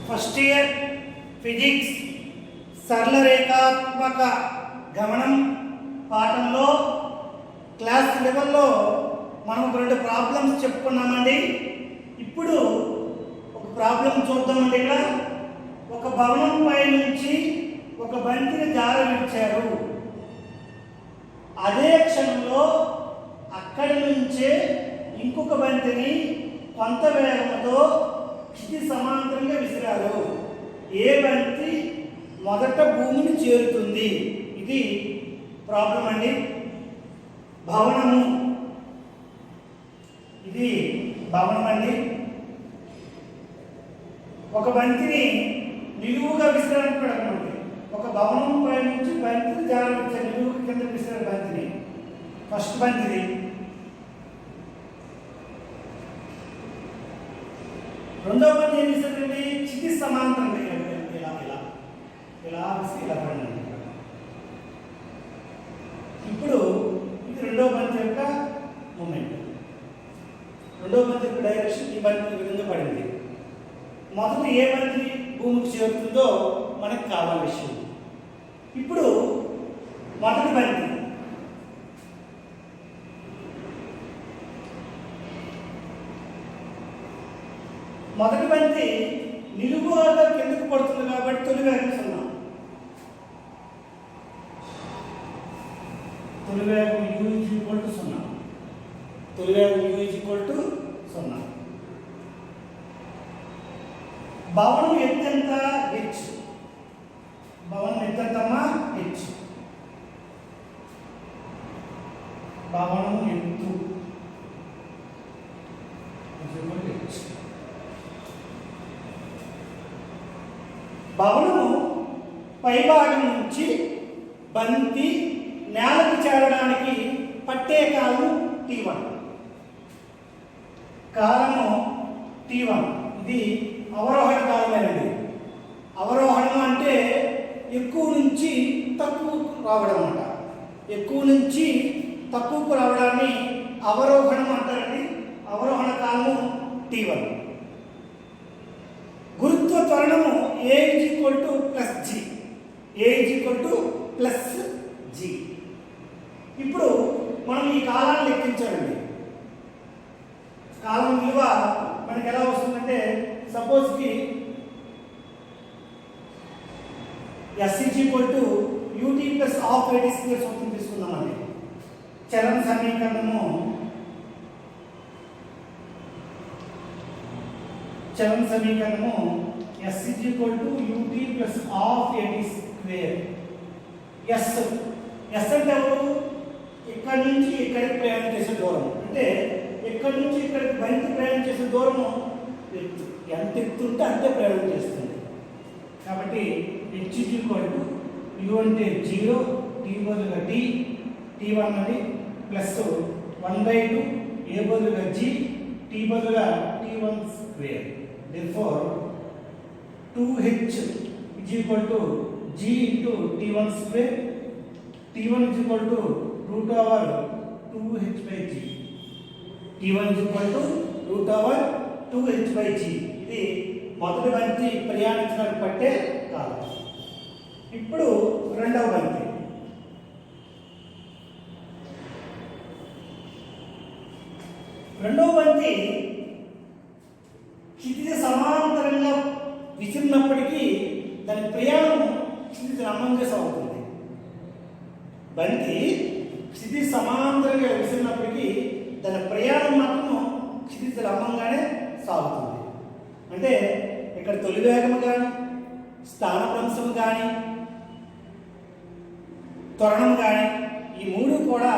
First year physics సరళరేఖాత్మక గమనం పాఠంలో class లెవెల్లో మనం రెండు ప్రాబ్లమ్స్ చెప్పుకున్నామండి. ఇప్పుడు ఒక ప్రాబ్లం చూద్దామండి. ఇక్కడ ఒక భవనం పై నుంచి ఒక బంతిని జారవిడిచారు. అదే క్షణంలో అక్కడి నుంచే ఇంకొక బంతిని కొంత వేగంతో క్షితి సమాంతరంగా విసిరారు. ఏ బంతి మొదట భూమిని చేరుతుంది? ఇది ప్రాబ్లం అండి. భవనము, ఇది భవనం అండి. ఒక బంతిని నిలువుగా విసిరానికి పెడకండి. ఒక భవనం పై నుంచి బంతిని జారవిడిచారు. నిలువుగా కింద విసిరారు బంతిని. ఫస్ట్ బంతిని రెండవ బంతి ఏం విసిరండి? క్షితి సమాంతరంగా ఇలా ఇలా ఇలా విసిరి ఇలా పడండి. ఇప్పుడు ఇది రెండవ బంతి యొక్క మూమెంట్. రెండవ బంతి యొక్క డైరెక్షన్ ఈ బంతి ఈ విధంగా పడింది. మొదటి ఏ బంతి భూమికి చేరుతుందో మనకు కావాలి విషయం. ఇప్పుడు మొదటి బంతి నిలువుగా కిందకు పడుతుంది కాబట్టి తొలి వేగం 0. తొలి వేగం u = 0. తొలి వేగం u = 0. భవనం ఎత్తెంత? h. భవనం ఎత్తెంతమ్మా? h. భవనం ఎత్తు h. భవనము పైభాగం నుంచి బంతి నేలకు చేరడానికి పట్టే కాలం t1. కాలము t1. ఇది అవరోహణ కాలమేనండి. అవరోహణం అంటే ఎక్కువ నుంచి తక్కువకు రావడం అన్నమాట. ఎక్కువ నుంచి తక్కువకు రావడాన్ని అవరోహణం అంటారండి. అవరోహణ కాలము t1. గురుత్వ త్వరణము a = +g. a = +g. ఇప్పుడు మనం ఈ కాలాన్ని లెక్కించాలండి. కాలం విలువ మనకి ఎలా వస్తుందంటే, సపోజ్కి s = ut + ½ at² సూత్రం తీసుకుందామండి. చలన సమీకరణము s = ut + ½ at². s అంటే ఎవరు? ఇక్కడి నుంచి ఇక్కడికి ప్రయాణం చేసే దూరం. అంటే ఇక్కడి నుంచి ఇక్కడికి బంతి ప్రయాణం చేసే దూరము ఎత్తు. ఎంత ఎత్తు ఉంటే అంతే ప్రయాణం చేస్తుంది. కాబట్టి h = u అంటే 0, t బదులుగా t, t1 అది +1/2, a బదులుగా g, t బదులుగా t1². Therefore 2h = g × t1². t1 = √2h/g. t1 = √2h/g. ఇది మొదటి బంతి ప్రయాణించడానికి పట్టే కాలం. ఇప్పుడు రెండవ బంతి. రెండవ బంతి క్షితిజ సమాంతరంగా విసిరినప్పటికీ దాని ప్రయాణం క్షితిజ లంబంగా సాగుతుంది. బంతి క్షితిజ సమాంతరంగా విసిరినప్పటికీ దాని ప్రయాణం మాత్రం క్షితిజ లంబంగానే సాగుతుంది. అంటే ఇక్కడ తొలి వేగము కానీ, స్థానభ్రంశం కానీ, త్వరణం కానీ, ఈ మూడు కూడా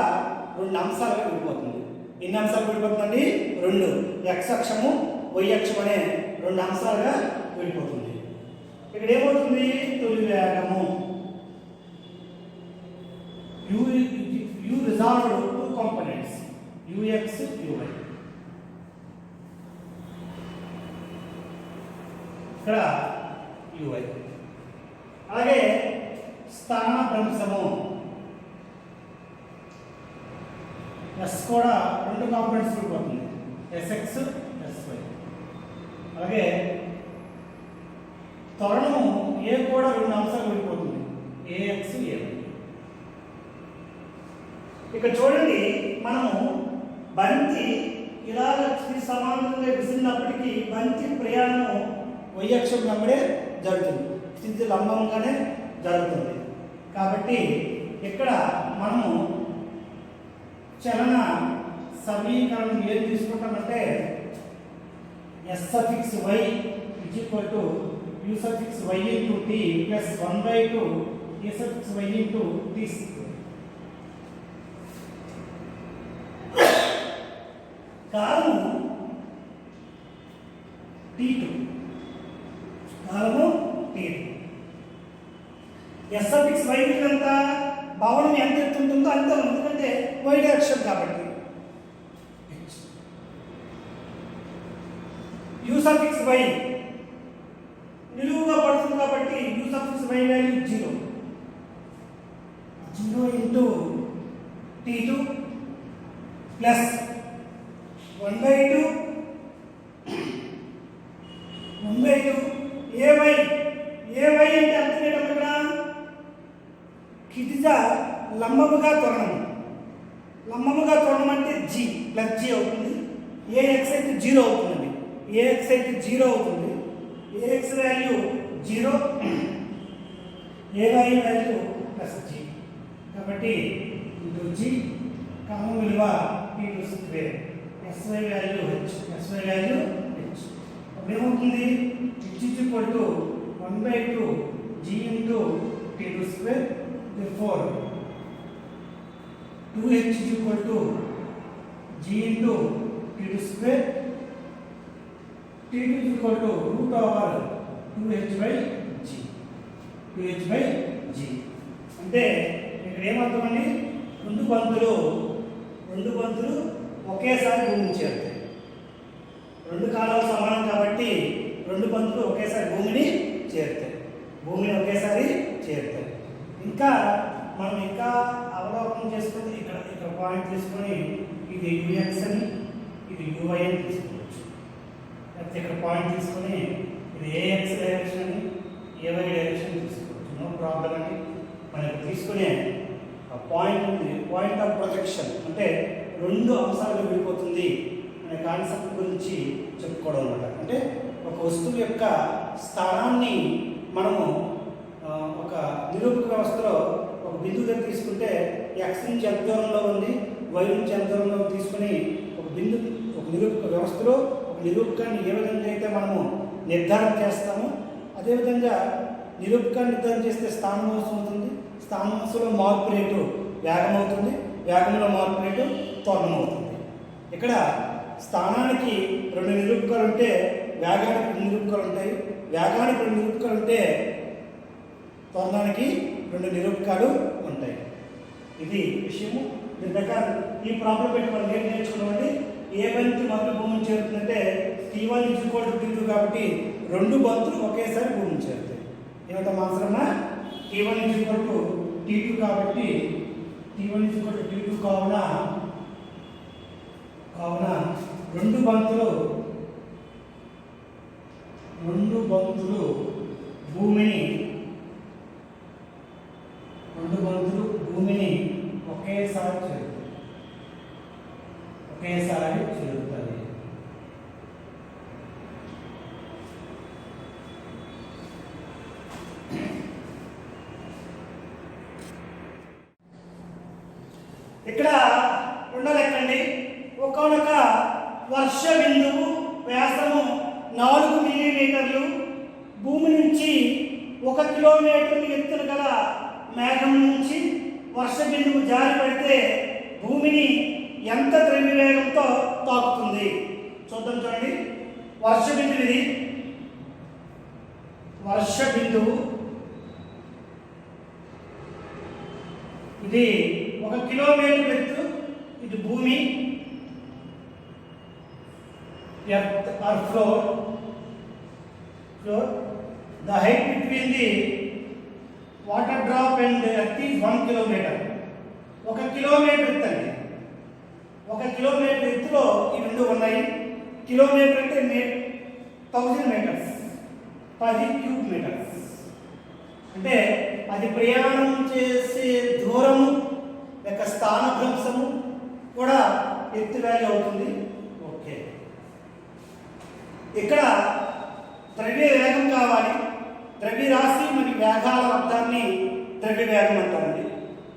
2 అంశాలుగా విడిపోతుంది. ఎన్ని అంశాలు విడిపోతుందండి? 2. x అక్షము, y అక్షం అనే 2 అంశాలుగా విడిపోతుంది. ఇక్కడ ఏమవుతుంది? తొలి వేగము u resolved 2 components ux, uy. ఇక్కడ uy. అలాగే స్థానభ్రంశము s కూడా 2 కాంపోనెంట్స్ విడిపోతుంది, sx, sy. అలాగే త్వరణము ఏ కూడా రెండు అంశాలు విడిపోతుంది, ఏఎక్స్ ఏ. ఇక్కడ చూడండి, మనము బంతి ఇలాగ సమానంగా విసిరినప్పటికీ బంతి ప్రయాణము y అక్షం వెంబడే జరుగుతుంది, స్థితి లంబంగానే జరుగుతుంది. కాబట్టి ఇక్కడ మనము చలన సమీకరణం ఏం తీసుకుంటామంటే s suffix y u suffix y into t plus 1/2 a suffix y into t. కాలము t2, కాలము t2. s సఫిక్స్ y ఎంత భవనం ఎంత ఎత్తుంటుందో అంతే, ఎందుకంటే y డైరెక్షన్ కాబట్టి. u సఫిక్స్ y నిలువుగా పడుతుంది కాబట్టి u suffix y value 0 into t2 plus 1/2 ay అంటే అర్థం ఏంటంటే ఇక్కడ క్షితిజ లంబముగా త్వరణం అంటే g ప్లస్ g అవుతుంది. ax అయితే 0 అవుతుందండి, ax అయితే 0 అవుతుంది. ax value 0, ay value plus g కాబట్టి ఇంటూ g, కామన్ విలువ t2 square, sy value h, అప్పుడు ఏమవుతుంది, h 1/2 g into t2 square. therefore 2h g into t2 square, t2 root over 2h by g. అంటే ఇక్కడ ఏమవుతుందండి, రెండు బంతులు ఒకేసారి భూమిని చేరుతాయి. రెండు కాలాలు సమానం కాబట్టి రెండు బంతులు ఒకేసారి భూమిని ఒకేసారి చేరుతాయి. ఇంకా మనం అవలోకనం చేసుకుంటే ఇక్కడ పాయింట్ తీసుకొని ఇది ux అని ఇది uy అని తీసుకోవచ్చు. లేకపోతే ఇక్కడ పాయింట్ తీసుకొని ఇది ax డైరెక్షన్ అని ay డైరెక్షన్ తీసుకోవచ్చు, నో ప్రాబ్లం అండి. మనకి తీసుకునే పాయింట్ ఆఫ్ ప్రొజెక్షన్ అంటే రెండు అంశాలుగా విడిపోతుంది అనే కాన్సెప్ట్ గురించి చెప్పుకోవడం అన్నమాట. అంటే ఒక వస్తువు యొక్క స్థానాన్ని మనము ఒక నిరూపక వ్యవస్థలో ఒక బిందువు దగ్గర తీసుకుంటే x నుంచి ఎంత దూరంలో ఉంది, y నుంచి ఎంత దూరంలో తీసుకుని ఒక నిరూపక వ్యవస్థలో ఒక నిరూపకాన్ని ఏ విధంగా అయితే మనము నిర్ధారణ చేస్తామో అదేవిధంగా నిరూపకాన్ని నిర్ధారణ చేస్తే స్థానవంశం అవుతుంది, స్థానవంశంలో మార్పు రేటు వేగం అవుతుంది, వేగంలో మార్పు రేటు త్వరణం అవుతుంది. ఇక్కడ స్థానానికి రెండు నిరూపకాలు ఉంటే వేగానికి రెండు నిరూపకాలు ఉంటాయి, వేగానికి రెండు నిరూపకాలు ఉంటే త్వరణానికి రెండు నిరూపకాలు ఉంటాయి. ఇది విషయము. దీని ప్రకారం ఈ ప్రాబ్లం పెట్టి మనం ఏం నేర్చుకున్నామండి, ఏ బంతి మొదటి భూమిని చేరుతుందంటే t1 t2 కాబట్టి రెండు బంతులు ఒకేసారి భూమిని చేరుతాయి. ఏమంటే మాత్రమే t1 t2 కాబట్టి t1 t2 కావున రెండు బంతులు భూమిని ఒకేసారి చేరుతాయి. ఇక్కడ రెండో లెక్కండి, ఒకనొక వర్ష బిందువు వ్యాసము 4 మిల్లీమీటర్లు భూమి నుంచి 1 కిలోమీటర్ ఎత్తున గల మేఘం నుంచి వర్ష బిందువు జారి పడితే భూమిని ఎంత ద్రవ్యవేగంతో తాకుతుంది చూద్దాం. చూడండి, వర్ష బిందువు ఇది 1 కిలోమీటర్ ఎత్తు, ఇది భూమి earth or floor. The height between the water drop and earth is 1 kilometer. 1 kilometre ఎత్తు అండి. 1 కిలోమీటర్ ఎత్తులో ఈ రెండు ఉన్నాయి. కిలోమీటర్ అంటే 1000 మీటర్స్. 10 cube metres. అంటే అది ప్రయాణం చేసే దూరము యొక్క స్థానభ్రంశము కూడా ఎత్తు వాల్యూ అవుతుంది. ఓకే, ఇక్కడ ద్రవ్య వేగం కావాలి. ద్రవ్యరాశి మరియు వేగాల లబ్ధాన్ని ద్రవ్య వేగం అంటారండి.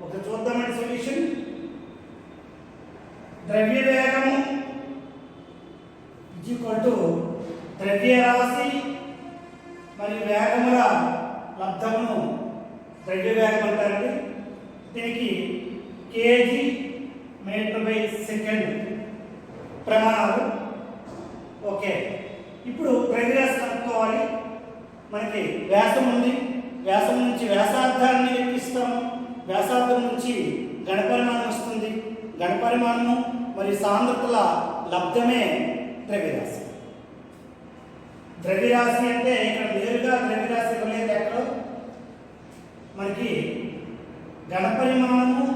ఒక చూద్దామండి సొల్యూషన్. ద్రవ్య వేగము ద్రవ్యరాశి మరియు వేగముల లబ్ధమును ద్రవ్య వేగం అంటారండి. దీనికి కేజీ మీటర్ బై సెకండ్ ప్రమాణాలు. ఓకే, ఇప్పుడు ద్రవ్యరాశి కనుక్కోవాలి. మనకి వ్యాసం ఉంది, వ్యాసం నుంచి వ్యాసార్థాన్ని లెక్కిస్తాము. వ్యాసార్థం నుంచి ఘనపరిమాణం వస్తుంది. ఘనపరిమాణము మరియు సాంద్రతల లబ్ధమే ద్రవ్యరాశి. ద్రవ్యరాశి అంటే ఇక్కడ నేరుగా ద్రవ్యరాశి ఇవ్వలేదు. ఎక్కడో మనకి ఘనపరిమాణము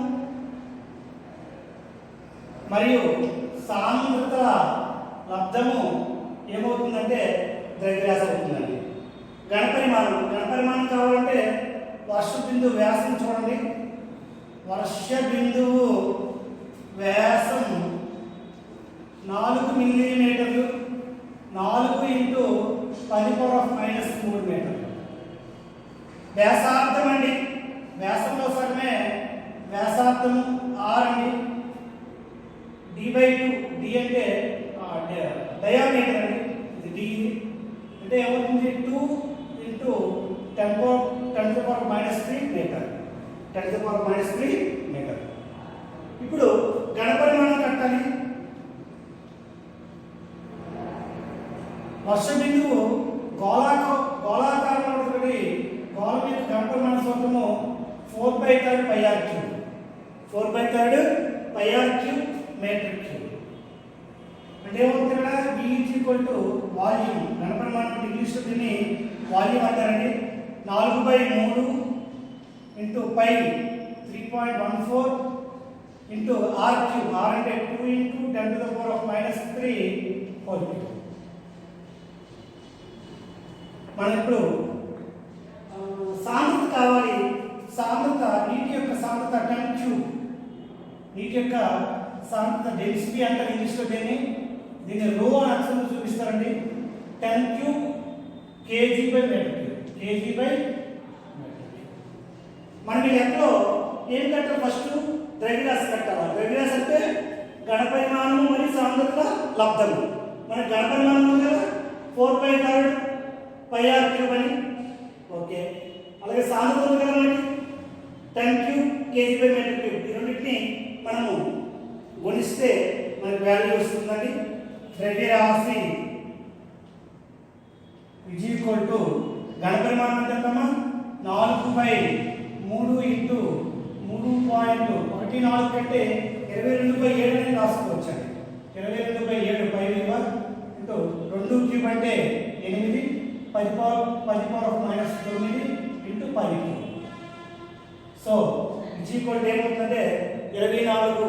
మరియు సాంద్రతల లబ్ధము ఏమవుతుందంటే ద్రవ్యరాశి అవుతుందండి. ఘనపరిమాణం కావాలంటే వర్ష బిందువు వ్యాసం చూడండి. వర్ష బిందువు వ్యాసం 4 మిల్లీమీటర్లు. 4 ఇంటూ 10⁻³ మీటర్లు. వ్యాసార్థం అండి, వ్యాసంలో సగమే వ్యాసార్థం R అండి. d/2, d అంటే డయామీటర్ అండి. ఇది d అంటే ఏమవుతుంది? 2 ఇంటూ 10⁻³ మీటర్. 10⁻³ మీటర్. ఇప్పుడు ఘనపరిమాణం కట్టాలి. వర్ష బిందువు గోళాకారంలో ఉన్నటువంటి గోళం యొక్క ఘనపరిమాణ సూత్రము 4/3 πr³. 4/3 πr³ metre cube. అంటే ఏమవుతుంది ఇక్కడ? V volume. ఘనపరిమాణం ఇంగ్లీష్లో దీన్ని వాల్యూమ్ అంటారండి. 4/3 ఇంటూ π 3.14 ఇంటూ r³ r అంటే 2 ఇంటూ 10⁻³ హోల్ క్యూబ్. మనం ఇప్పుడు సాంద్రత కావాలి. సాంద్రత, నీటి యొక్క సాంద్రత 10 క్యూబ్. నీటి యొక్క సాంద్రత డెన్సిటీ అంటారు ఇంగ్లీష్లో. దీన్ని రో అని అక్షరంలో చూపిస్తారండి. 10 క్యూబ్ kg/మీటర్ క్యూబ్. kg/మీటర్. మనం ఈ లెక్కలో ఏం కట్టాలి? ఫస్ట్ ద్రవ్యరాశి కట్టాలి. ద్రవ్యరాశి అంటే ఘనపరిమాణము మరియు సాంద్రత లబ్ధము. మన ఘనపరిమాణం కదా 4/3 πr³ అని. ఓకే, అలాగే సాంద్రత ఉంది కదా మనకి 10 క్యూబ్ kg/మీటర్ క్యూబ్. ఈ రెండింటిని మనము గుణిస్తే మనకి వాల్యూ వస్తుందండి. ద్రవ్యరాశి ఘనపరిమాణం ఎంతమ్మా? 4/3 ఇంటూ 3.14 కంటే 22/7 అని రాసుకోవచ్చండి. 22/7 పై విలువ ఇంటూ 2 క్యూబ్ అంటే 8, 10⁻⁹ ఇంటూ 10 క్యూబ్. సో ఏమవుతుందంటే 4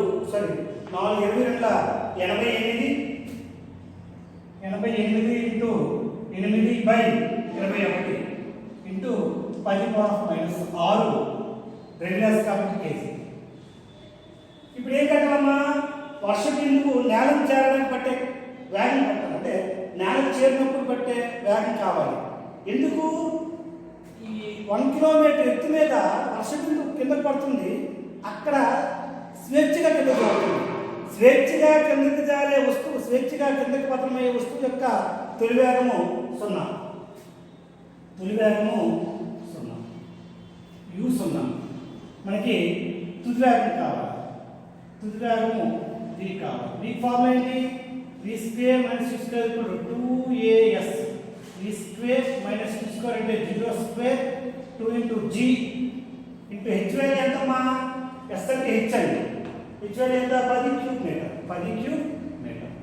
88 ఇంటూ 8/21 ఇంటూ 10⁻⁻6 ద్రవ్యరాశి కాబట్టి కేజీ. ఇప్పుడు ఏం కట్టాలమ్మా? వర్ష బిందువు నేలకు చేరడానికి పట్టే వేగం కట్టాలి. అంటే నేలకు చేరినప్పుడు పట్టే వేగం కావాలి. ఎందుకు? ఈ 1 కిలోమీటర్ ఎత్తు మీద వర్ష బిందువు కింద పడుతుంది. అక్కడ స్వేచ్ఛగా కిందకి పడుతుంది. స్వేచ్ఛగా కిందకి జారే వస్తువు, స్వేచ్ఛగా కిందకి పతనమయ్యే వస్తువు యొక్క తొలి వేగము 0. తొలి వేగము 0. u 0. మనకి తుది వేగం కావాలి. తుది వేగము v కావాలి. v ఫార్ములా ఏంటి? v² - u² 2as. v² - u² అంటే 0² 2 into g into h value ఎంతమ్మా? s అంటే h అండి. h వాల్యూ ఎంత? 10 క్యూబ్ మీటర్. 10 cube metre.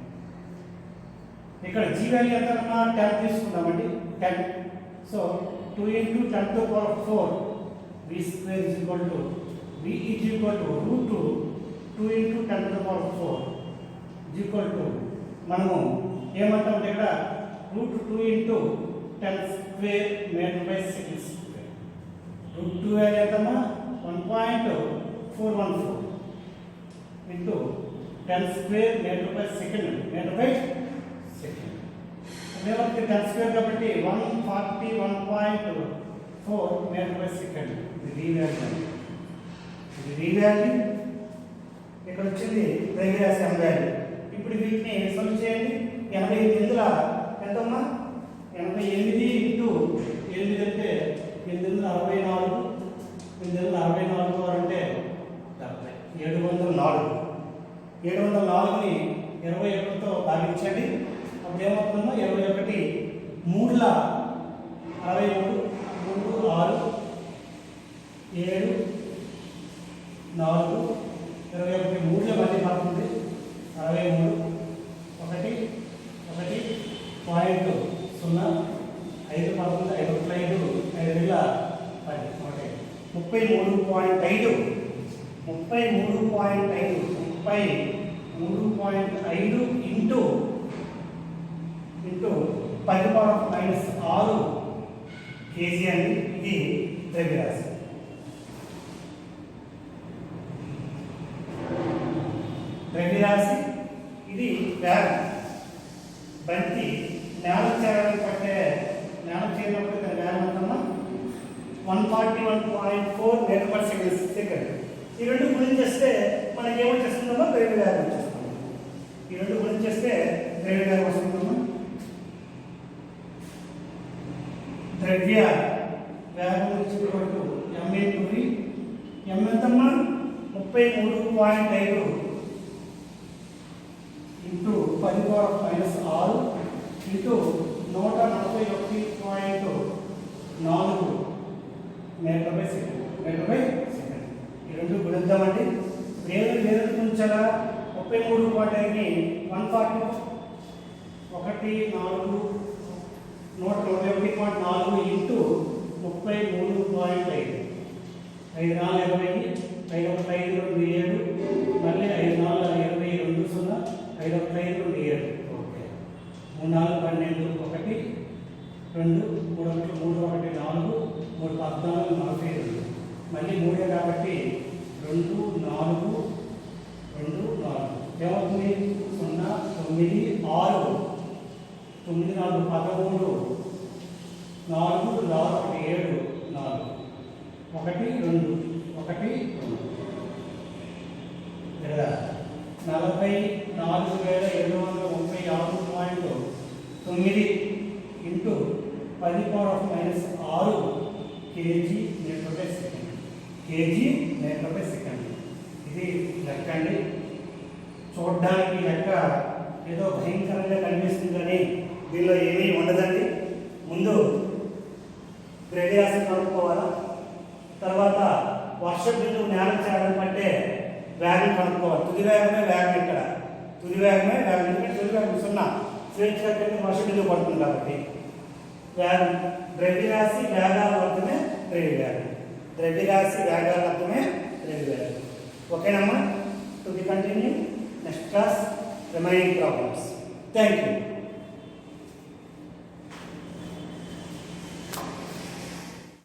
ఇక్కడ g వాల్యూ ఎంతమ్మా? 10 తీసుకుందామండి. 10. So 2 into 10⁴ v² v √2 into 10⁴ మనము ఏమంటామంటే ఇక్కడ √2 into 10 square meter by second square. Root 2 value ఎంతమ్మా 1.414 into 10 square meter by second అదేమంటే 10 square కాబట్టి 141.4 meter by second. ఇది వాల్యూ ఇక్కడ వచ్చింది ప్రైమరీ m వాల్యూ. ఇప్పుడు వీటిని సాల్వ్ చేయండి. 88 ఎంతమ్మా 88 ఇంటూ 8 అంటే 864 అంటే 704ని 21తో భాగించండి. అప్పుడు ఏమవుతుందో 21 3 63 3 6 7 4 21 3 మళ్ళీ మారుతుంది 63 1 1 0 5 పడుతుంది 5 5 5 33.5 ఇంటూ 10 పవర్ మైనస్ 6 కేజీ అని ఇది ద్రవ్యరాశి. ద్రవ్యరాశి ఇది వ్యాధి బంతి నేల చేరినప్పుడు దాని వ్యాధి ఉందమ్మా 141.4 meter per second. ఈ రెండు గుణించేస్తే మనకి ఏమొచ్చేస్తుందమ్మా ద్రవ్య వ్యాధి వచ్చేస్తుంది. ఈ రెండు గుణించేస్తే ద్రవ్య వ్యాధి వస్తుందమ్మా. ద్రవ్య వ్యాధి వచ్చేటప్పుడు m ఇంటూ v m ఎంతమ్మా 33.5 into 10 power minus 6 into 141.4 metre by second. ఈ రెండు గుణిద్దామండి. వేరు ఉంచాలా 33.5ని 141.4 ఇంటూ 33.5 5 4 20 5 1 5 2 7 మళ్ళీ 5 4 22 0 5 1 5 2 7 ఓకే 3 4 12 1 2 3 1 4 3 14 42 మళ్ళీ 3 కాబట్టి 2 4 ఏమవుతుంది 0 9 6 9 4 13 4 6 7 4 1 2 44,736.9 into 10 power minus 6 KG metre by second. ఇది లెక్క అండి. చూడడానికి లెక్క ఏదో భయంకరంగా కనిపిస్తుంది కానీ దీనిలో ఏమీ ఉండదండి. ముందు ద్రవ్యరాశి కనుక్కోవాలా, తర్వాత వర్ష బిందువు నేల చేరడం పట్టే వేగం కనుక్కోవాలి. తుది వేగమే వేగం. ఇక్కడ తుది వేగమే వేగం. ఎందుకంటే తుది వేగం 0 స్వేచ్ఛ వర్ష బిందువు పడుతుంది కాబట్టి వేగం. ద్రవ్యరాశి వేగాల అర్థమే ద్రవ్యరాశి వేగాల అర్థమే ద్రవ్య వేగం. ఓకేనమ్మా. To be continue next class remaining problems. Thank you.